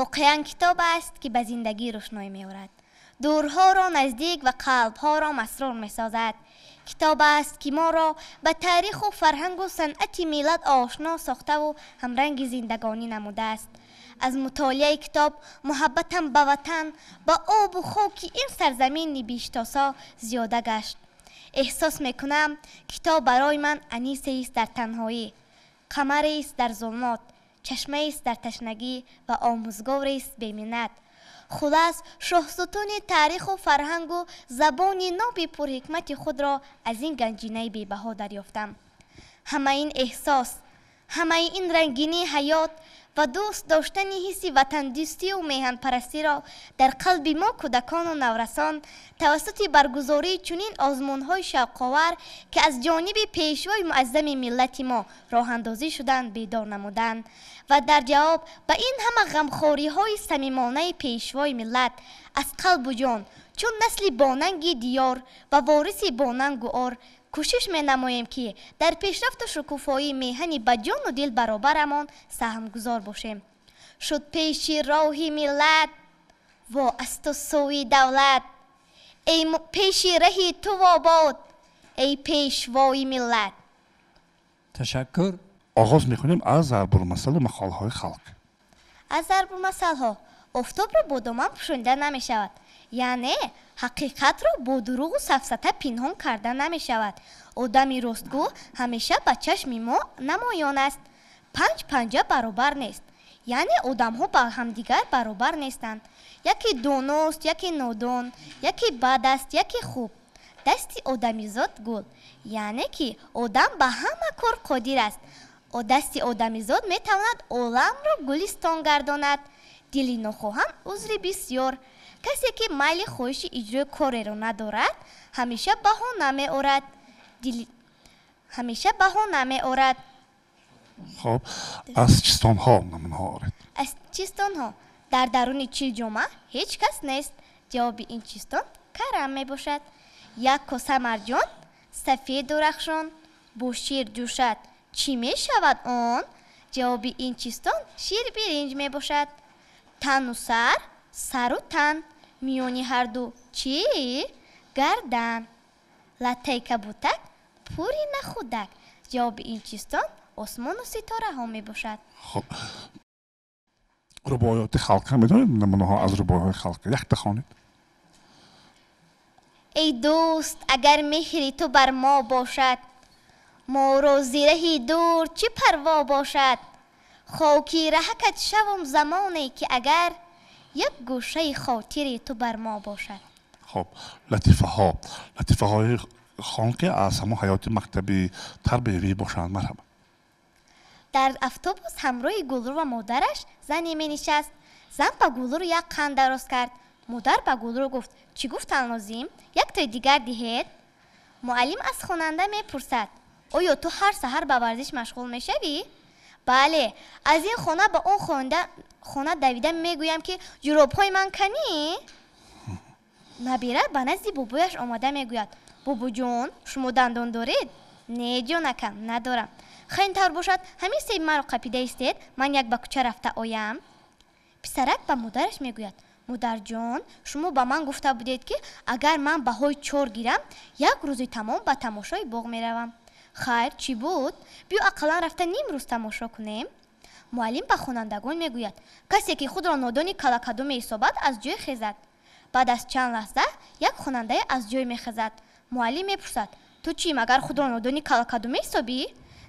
واقعا کتاب است که به زندگی روشنایی می‌آورد. دورها را نزدیک و قلبها را مسرور می‌سازد. کتاب است که ما را به تاریخ و فرهنگ و صنعت ملت آشنا ساخته و همرنگ زندگانی نموده است. از مطالعه کتاب محبتم به وطن، به آب و خاک این سرزمین بیشتاسا زیاده گشت. احساس میکنم کتاب برای من انیسی است در تنهایی، قمری است در ظلمات، چشمه است در تشنگی و آموزگار است بی منت. خلاص شاهستون تاریخ و فرهنگ و زبان ناب پرحکمت خود را از این گنجینه بی‌بها دریافتم. همه این احساس، همه این رنگینی حیات و دوست داشتن حس وطن دوستی و میهن پرستی را در قلب ما کودکان و نورسان توسط برگزاری چنین آزمون‌های شوق‌آور که از جانب پیشوای معظم ملت ما راه اندازی شدند بیدار نمودند و در جواب به این همه غمخوری‌های صمیمانه پیشوای ملت از قلب و جان چون نسل باننگ دیار و وارث باننگ و آر کوشش می نماییم که در پیشرفت و شکوفایی میهن به جان و دل برابرمان سهم گذار باشیم. شد پیش راه ملت و از تو سوی دولت، ای پیش رهی تو آباد ای پیشوای ملت. تشکر. آغاز میکنیم از ضرب المثل و مقالهای خلق. از ضرب المثل ها آفتاب را با دامن پوشانده نمی شود، یعنی حقیقت را با دروغ و سفسطه پنهان کرده نمی شود. آدمی راستگو همیشه به چشم ما نمایان است. پنج پنجه برابر نیست، یعنی آدم ها با همدیگر برابر نیستند. یکی داناست، یکی نادان، یکی بد است، یکی خوب. دستی آدمی زاد گل، یعنی که آدم به همه کار قادر است. دستی آدمی زاد می تواند عالم را گلستان گرداند. دلی نخواهان عذر بسیار. کسی که میل خواهش اجرای کاری را ندارد همیشه بهانه می آورد. همیشه بهانه می آورد. خب از چیستان ها نمونه ها آورید. از چیستان ها در درون چیل جامعه هیچ کس نیست. جواب این چیستان کرم می باشد. یک کاسه مرجان سفید و رخشان با شیر جوشد چی می شود آن؟ جواب این چیستان شیر برنج می باشد. تن و سر، سر و تن، میانی هر دو چی؟ گردن. لطه کبوتک پوری نخودک. جواب این چیستان آسمان و ستاره ها می باشد. خب رباعیات خلقه میدونید نمونه ها از رباعیات خلقه یک تخوانید. ای دوست اگر مهری تو بر ما باشد، ما را زیره دور چه پروا باشد. خاکی رهکت شوم زمانی که اگر یک گوشه خاطری تو بر ما باشد. خب لطیفه های خانقی از همون حیات مکتبی تربیوی باشند. مرحبا. در اتوبوس همراه گلرو و مادرش زنی می نشست. زن به گلرو یک قند درست کرد. مادر به گلرو گفت چی گفت النازیم؟ یک تای دیگر دهید. معلم از خواننده می پرسد آیا تو هر سحر به ورزش مشغول می شوی؟ بله، از این خانه به اون خانه دویده می گویم که جوراب های من کنی؟ نبیره به نزد بابایش آمده می گوید بابا جان شما دندان دارید؟ نه جانکم ندارم. خیلی طور باشد همین سیب مرا قپیده استید من یک به کوچه رفته آیم. پسرک به مادرش می گوید مادر جان شما به من گفته بودید که اگر من بهای 4 گیرم یک روزی تمام به تماشای باغ می روم. خیر چی بود؟ بیا اقلا رفته نیم روز تماشا کنیم. معلم به خوانندگان می گوید کسی که خود را نادانی کلکدو می حسابد از جای خیزد. بعد از چند لحظه یک خواننده از جای می خیزد. معلم می پرسد تو چی مگر خود را نادانی کلکدو می حسابی؟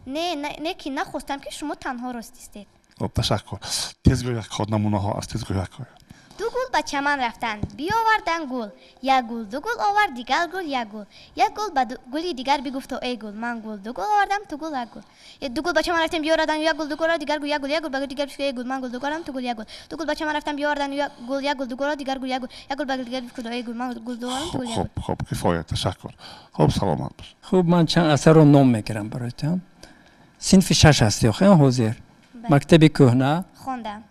نه که نخواستم که شما تنها راستید. خب تشکر. تیزگو یک خود نمونه ها از تیزگو یک خود. 2 گل به چمن رفتند بیاوردن گل. 1 گل 2 گل آورد دیگر گل 1 گل. 1 گل به گلی دیگر بگفت ای گل من گل 2 گل آوردم تو گل 1 گل. 2 گل به چمن رفتن بیاوردن 1 گل 2 گل دیگر گل 1 گل 1 گل به دیگر بگفت گل من گل 2 گل آوردم تو گل 1 گل. 2 گل به چمن رفتن بیاوردن 1 گل 1 گل 2 گل دیگر گل 1 گل. 1 گل به دیگر بگفت ای گل من گل 2 آوردم تو گل 1 گل. خب کفایت تشکر. خب سلامت باش. خب من چند اثر رو نام میگیرم برایتان. صنف 6 هستی آخه حاضر. مکتب کهنه خواندم.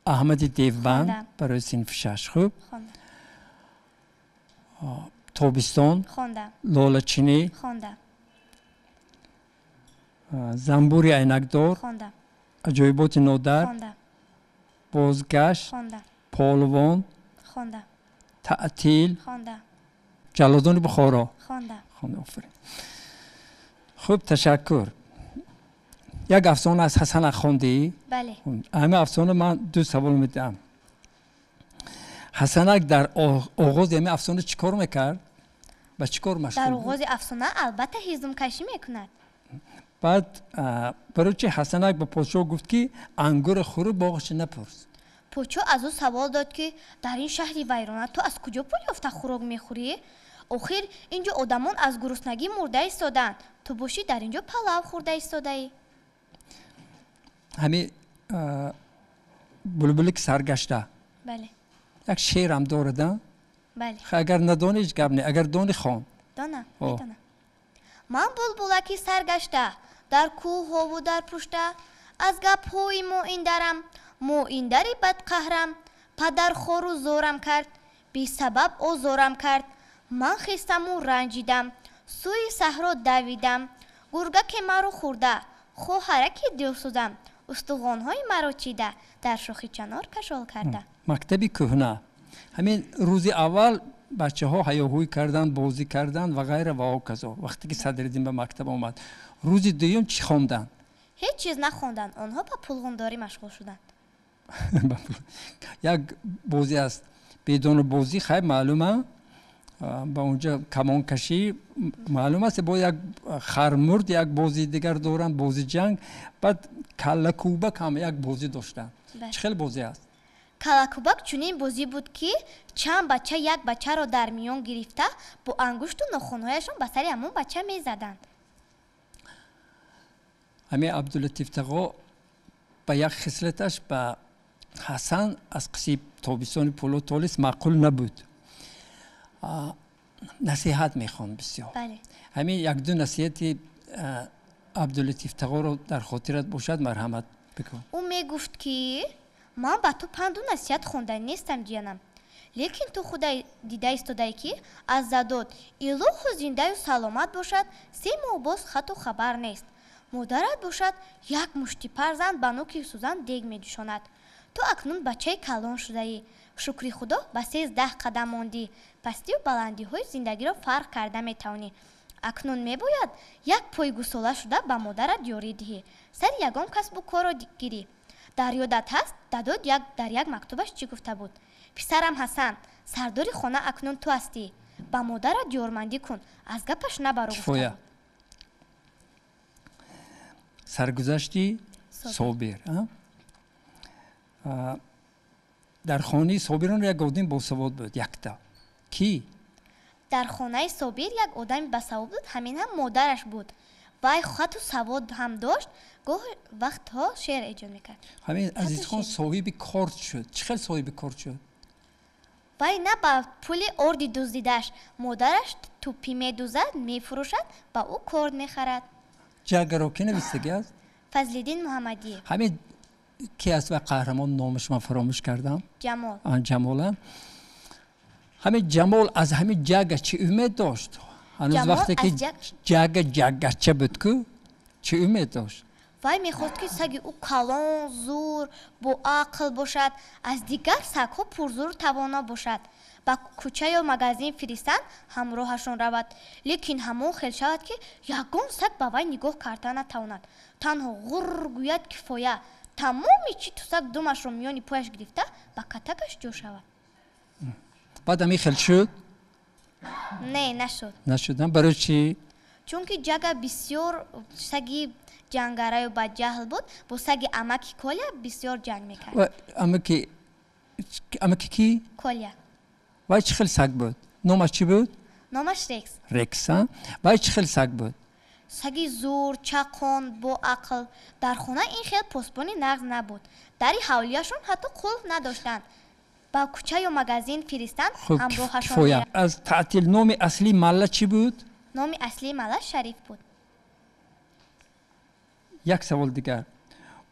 احمد دیوبند برای صنف 6 خوب. خواندم. تابستان خواندم. لاله چینی خواندم. زنبور عینکدار خواندم. عجایبات نادر خواندم. بازگشت خوندم پالوان خوندم تعطیل خوندم جلادان بخارا خوندم خانم آفرین خوب تشکر یک افسانه از حسن خوندی بله همه افسانه من دو سوال میدم حسنک در آغاز همه افسانه چیکار میکرد و چیکار مشغول در بود آغاز افسانه البته هیزم کشی میکند بعد برای چی حسنک به پادشاه گفت که انگور خوری باغش نپرس پوچو از او سوال داد که در این شهری ویرانه تو از کجا پول یافته خوراک میخوری؟ آخر اینجا آدمان از گرسنگی مرده ایستادند تو باشی در اینجا پلاو خورده ایستاده ای؟ همین بلبلی که سرگشته بله یک شعر هم دارد بله اگر ندانی هیچ گپ نیست اگر دانی خوان دانم آه. میدانم من بلبلکی سرگشته در کوه ها و در پشته از گپ های مو این درم مو این دری بد قهرم پدر خورو زورم کرد بی سبب او زورم کرد من خستم و رنجیدم سوی صحرا دویدم گرگک مرا خورده خو حرکی دل سوزم استخوان های مرا چیده در شاخی چنار کشال کرده مکتبی کهنه همین روز اول بچه ها هیاهوی کردن بازی کردن و غیره و کذا وقتی که صدرالدین به مکتب آمد روز دوم چی خواندن هیچ چیز نخواندن آنها با پولغنداری مشغول شدند یک بازی است بدون بازی خیلی معلومه با اونجا کمان کشی معلوم است با یک خرمرد یک بازی دیگر دارن بازی جنگ بعد کله کوبک هم یک بازی داشتن چه خیلی بازی است کلاکوبک چنین بازی بود که چند بچه یک بچه را در میان گرفته با انگشت و ناخن‌هایشان به سر همون بچه میزدند همین عبداللطیف تقا به یک خصلتش به حسن از قصیب تابستان پولو تالیس معقول نبود نصیحت میخوان بسیار بله همین یک دو نصیحتی عبداللطیف تقا رو در خاطرت باشد مرحمت بکن او میگفت که من به تو پند و نصیحت خوندن نیستم جانم لیکن تو خود دیده ایستاده که از زداد ایلو و زنده و سلامت باشد 3 ماه باز خط و خبر نیست مادرت باشد یک مشتی پرزند به نوک سوزن دیگ میجوشاند تو اکنون بچه کلان شده ای شکری خدا به 13 قدم ماندی پستی و بلندی های زندگی را فرق کرده میتوانی اکنون میباید یک پای گساله شده به مادرت یاری دهی سر یگان کسب و کار را گیری در یادت هست داداد در یک مکتوبش چی گفته بود پسرم حسن سرداری خانه اکنون تو هستی با مادرت یارمندی کن از گپش نبرو گفته بود سرگذشتی صابر در خانه صابران یک آدم باسواد بود یکتا کی در خانه صابر یک آدم باسواد بود همین هم مادرش بود وای خط و سواد هم داشت گاه وقت ها شعر ایجاد میکرد همین عزیز خان صاحب کارت شد چه خیلی صاحب کارت شد وای نه با پول اردی دزدیدش مادرش توپی میدوزد میفروشد با او کارت میخرد جرگرا که نویسته است فضلالدین محمدی همین کی است و قهرمان نامش من فراموش کردم جمال جمال همین جمال از همین جگ چه امید داشت هنوز وقتی که جگ چه بود که چه امید داشت وای میخواست که سگ او کلان زور با عقل باشد از دیگر سگ ها پرزور توانا باشد با کوچه یا مغازین فرستن همراهشون رود لیکن همون خیل شود که یگان سگ با وی نگاه کردن نتواند تنها غر گوید کفایه تمامی چی تو سگ دومش رو میانی پایش گرفته با کتکش جو شود بعد همی خیل شد نه نشدن برای چی چون که جگه بسیار سگی جنگاره و با جهل بود با سگ امکی کولیا بسیار جنگ میکرد و امکی کی کولیا وای چه خیلی سگ بود نامش چی بود نامش رکس وای چه خیلی سگ بود سگی زور چاقون با عقل در خونه این خیلی پاسبانی نغز نبود دری حولیاشون حتی قلف نداشتند با کوچه یا مغازین فرستن همراهشون میرفت از تعطیل نام اصلی مله چی بود نام اصلی مله شریف بود یک سوال دیگر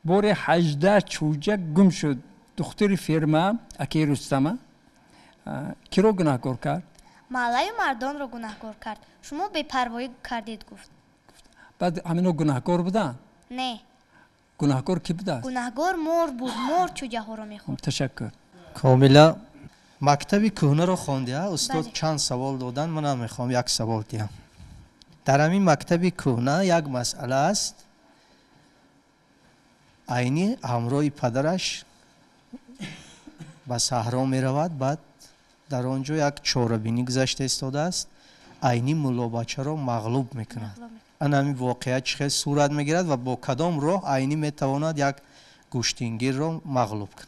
بار 18 چوجک گم شد دختر فرما اکی رستمه کی رو گناهکار کرد مله و مردان رو گناهکار کرد شما بی‌پروایی کردید گفت بعد همینو گناهکار بودن نه گناهکار کی بوده است؟ گناهگار مور بود. مور چوجه‌ها رو میخورد. تشکر. کاملا مکتبی کهنه رو خوانده استاد. بله. چند سوال دادن، من هم میخوام یک سوال دیم. در همین مکتبی کهنه یک مسئله است، عینی همراه پدرش به صحرا می رود، بعد در آنجا یک چاره‌بینی گذشته ایستاده است، عینی مولا بچه را مغلوب میکند. این همین واقعیت چه صورت میگیرد و با کدام راه عینی میتواند یک گوشتینگیر را مغلوب کند؟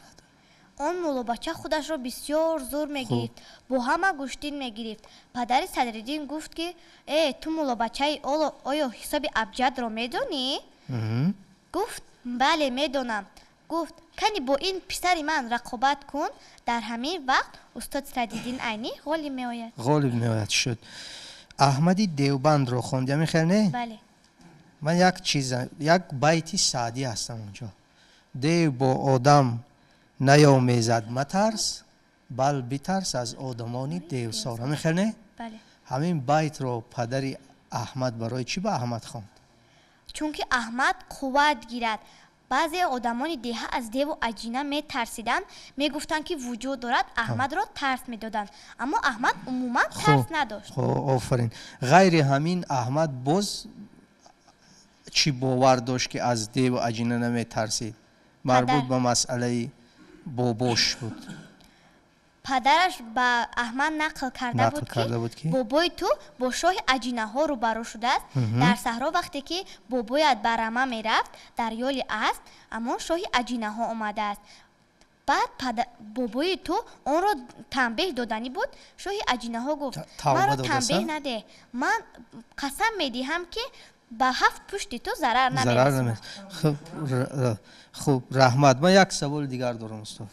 اون مولا بچه خودش رو بسیار زور میگرفت، با همه گوشتین میگرفت. پدر صدرالدین گفت که ای تو مولا بچه آیا حساب ابجد رو میدونی؟ گفت بله میدونم. گفت کنی با این پسر من رقابت کن. در همین وقت استاد صدرالدین عینی غالب میآید. غالب میآید شد. احمدی دیوبند رو خوندی میخیر نه؟ بله. من یک بیتی سعدی هستم اونجا. دیو با آدم نیامیزد مترس، بل بترس از آدمانی دیو سارا. میخیر نه؟ بله. همین بیت رو پدری احمد برای چی به احمد خواند؟ چون که احمد قوت گیرد. بعضی آدمان دیه از دیو و اجینه می ترسیدن، می گفتن که وجود دارد. احمد را ترس می دادن، اما احمد عموما ترس نداشت. خب آفرین. غیر همین احمد باز چی باور داشت که از دیو و اجینه نمی ترسید؟ مربوط به مسئله باباش بود. پدرش به احمد نقل کرده بود که بابای تو با شاه اجینه ها روبرو شده است. در صحرا وقتی که بابایت به رمه می رفت در یال است، اما شاه اجینه ها آمده است. بعد بابای تو آن را تنبیه دادنی بود. شاه اجینه ها گفت من را تنبیه نده، من قسم می دهم که به 7 پشت تو ضرر نمی. خب رحمت، من یک سوال دیگر دارم استاد.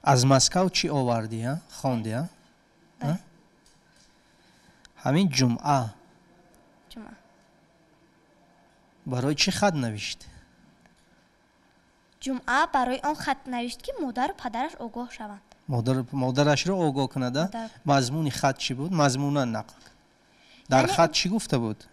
از مسکو چی آوردی؟ خواندی؟ همین جمعه برای چی خط نوشت؟ جمعه برای آن خط نوشت که مادر و پدرش آگاه شوند. مادرش رو آگاه کنه. مضمون خط چی بود؟ مضمون نقل. در خط چی گفته بود؟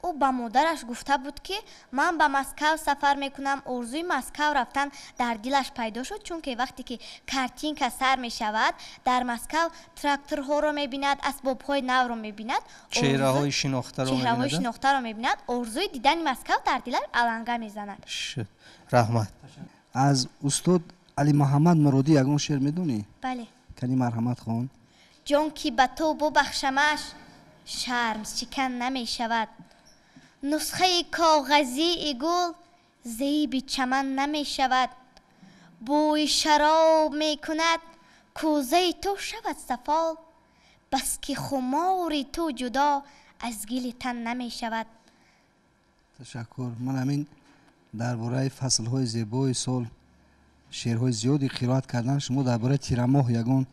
او با مادرش گفته بود که من به مسکو سفر میکنم. ارزوی مسکو رفتن در دلش پیدا شد، چون که وقتی که کارتینکا سر می شود در مسکو تراکتورها رو میبیند، اسباب های نو رو میبیند، چهره های شناخته رو میبیند. ارزوی دیدن مسکو در دلش علنگه میزند. رحمت. از استاد علی محمد مرادی یگان شعر میدونی؟ بله. کنی مرحمت خون. جان کی به تو ببخشمش، شرم شکن نمی شود. نسخه کاغذی گل زیب چمن نمی شود. بوی شراب می کند کوزه تو شود صفا، بس که خماری تو جدا از گل تن نمی شود. تشکر. من همین درباره فصل‌های زیبای سال شعرهای زیادی قرائت کردن. شما درباره تیرماه یگان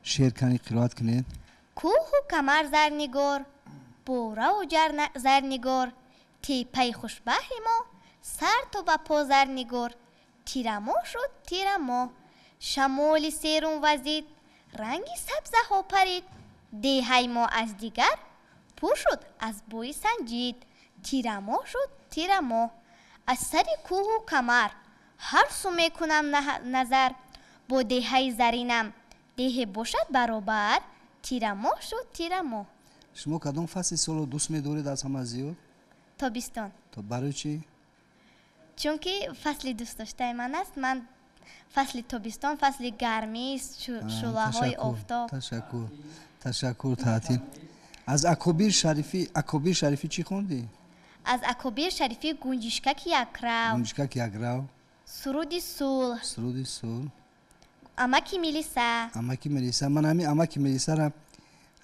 شعر کنی قرائت کنید. کوه و کمر زرنگار، بوره و زرنگار، تیپی خوشبهر ما، سر تو با پا زرنگار. تیرماه شد تیرماه، شمال سیرون وزید، رنگی سبزه ها پرید. دیهای ما از دیگر پر شد از بوی سنجید. تیرماه شد تیرماه، از سر کوه و کمر هر سو میکنم نظر. با دیهای زرینم دیه باشد برابر. تیرماه شد تیرماه. شما کدام فصل سال رو دوست می‌دارید از همه زیاد؟ تابستان. تو برای چی؟ چون که فصل دوست داشته من است. من فصل تابستان فصل گرمی، شعله‌های آفتاب. تشکر تعطیل. از اکابیر شریفی چی خوندی؟ از اکابیر شریفی گنجشکک یک رو، سرودی صلح، امکی ملیسا. من همین امکی ملیسا را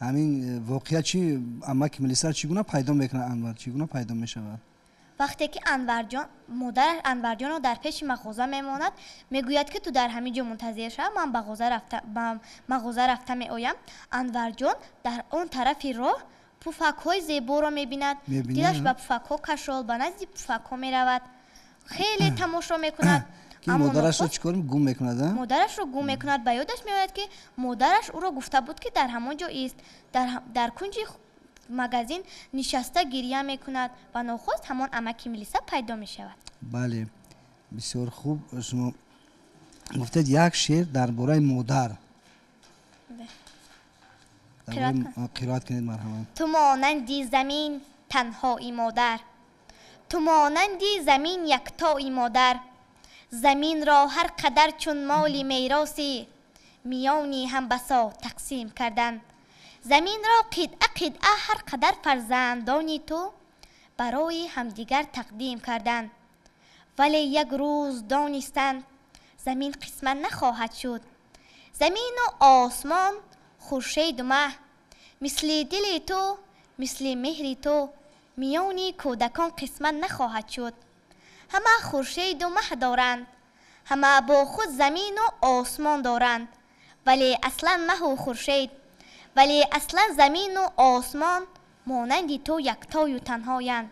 همین واقعیت چی امکی ملیسا چگونه پیدا میکنه انور؟ چگونه پیدا میشود؟ وقتی که مادر انورجان رو در پیش مغازه میماند، میگوید که تو در همین جا منتظر شو، من به مغازه رفتم میآیم. انورجان در اون طرف راه پفک های زیبا رو میبیند. دلش به پفک ها کشال، به نزد پفک ها میرود، خیلی تماشا میکند. که مادرش رو چیکار گم میکند؟ مادرش رو گم میکند. به یادش میآید که مادرش او را گفته بود که در همان جا است. در کنج مگزین نشسته گریه میکند و ناخواست همان امکی ملیسا پیدا میشود. بله. بسیار خوب. شما گفتید یک شعر درباره مادر. قرائت کنید مرحبا. تو مانندی زمین تنهایی مادر، تو مانندی زمین یکتایی مادر. زمین را هر قدر چون مالی میراثی، میانی هم بسا تقسیم کردن. زمین را قطعه هر قدر فرزندانی تو برای همدیگر تقدیم کردن. ولی یک روز دانستند زمین قسمت نخواهد شد. زمین و آسمان، خورشید و مه، مثل دل تو، مثل مهر تو، میانی کودکان قسمت نخواهد شد. همه خورشید و مه دارند، همه با خود زمین و آسمان دارند، ولی اصلا مه و خورشید، ولی اصلا زمین و آسمان مانندی تو یکتای و تنهایند.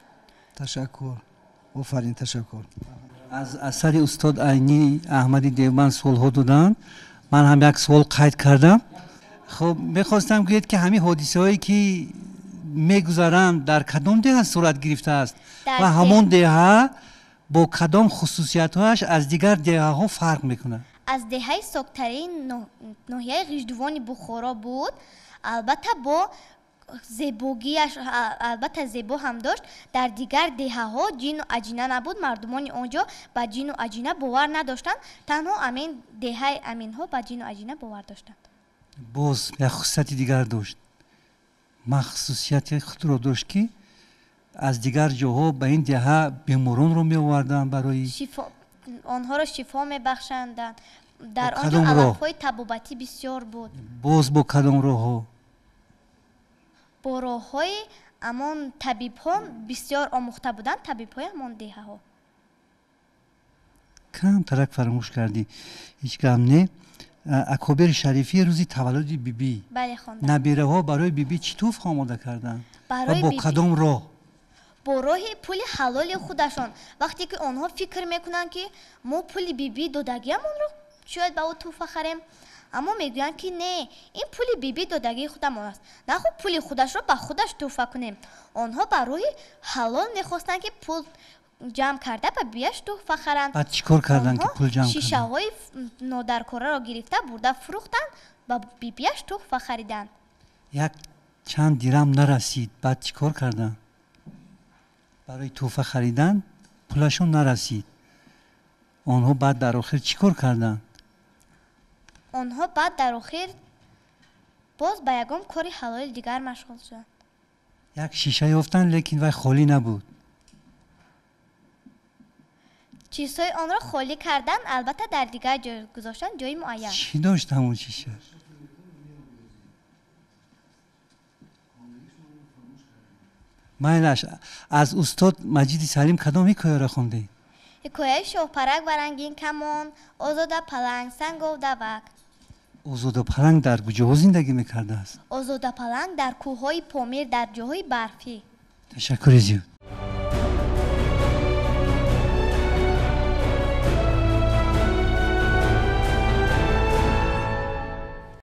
تشکر. آفرین، تشکر. از اثر استاد عینی احمدی دیوبند سوال‌ها دادن. من هم یک سوال قید کردم. خب میخواستم گوید که همین حادثه هایی که میگذرند در کدام دهه صورت گرفته است و همون دهه با کدام خصوصیت هایش از دیگر دهه ها فرق میکنه؟ از دهه ساکترین ناحیه غیشدوان بخارا بود. البته با زیبوگیش، البته زیبا هم داشت. در دیگر دهه ها جین و عجینه نبود. مردمان آنجا به جین و عجینه باور نداشتند. تنها امین دهه امین ها به جین و عجینه باور داشتند. باز یک خصوصیت دیگر داشت. خصوصیت خود را داشت که از دیگر جاها به این دهه بیماران رو می آوردن برای شفا، آنها را شفا می بخشندند. در با آنجا کدام راه؟ علفهای طبابتی بسیار بود. باز با کدام راه ها؟ با راه های امان طبیب ها بسیار آموخته بودند. طبیب های امان دهه ها. کم ترک فراموش کردی. هیچ کم نه. اکابر شریفی روزی تولد بیبی، بله خواندم. نبیره ها برای بیبی چی توف آماده کردن و برای با بیبی کدام راه؟ با راه پول حلال خودشان. وقتی که آنها فکر میکنن که ما پول بیبی دادگیمون رو شاید به او توفه خریم، اما میگویند که نه، این پول بیبی دادگی خودمون است، نه خب پول خودش رو به خودش توفه کنیم. آنها برای حلال میخواستن که پول جمع کرده به بیش توفه خرند. بعد چیکار کردن که پول جمع شیشه کردن؟ های نادرکاره را گرفته برده فروختن و بیبیش توفه خریدن. یک چند دیرم نرسید. بعد چیکار کردن؟ برای توفه خریدن پولشون نرسید. آنها بعد در آخر چیکار کردن؟ آنها بعد در آخر باز به یگام کاری حلال دیگر مشغول شدند. یک شیشه یافتن لیکن وای خالی نبود. چیزهای آن را خالی کردن، البته در دیگر جای گذاشتن، جای معین. چی داشت همون شیشه؟ مایلش از استاد مجید سلیم کدام حکایه را خوندی؟ حکایه شاهپرک و رنگین کمان، آزاده پلنگ، سنگ و دوک. آزاده پلنگ در کجاها زندگی میکرده است؟ آزاده پلنگ در کوههای پامیر در جاهای برفی. تشکر زیاد.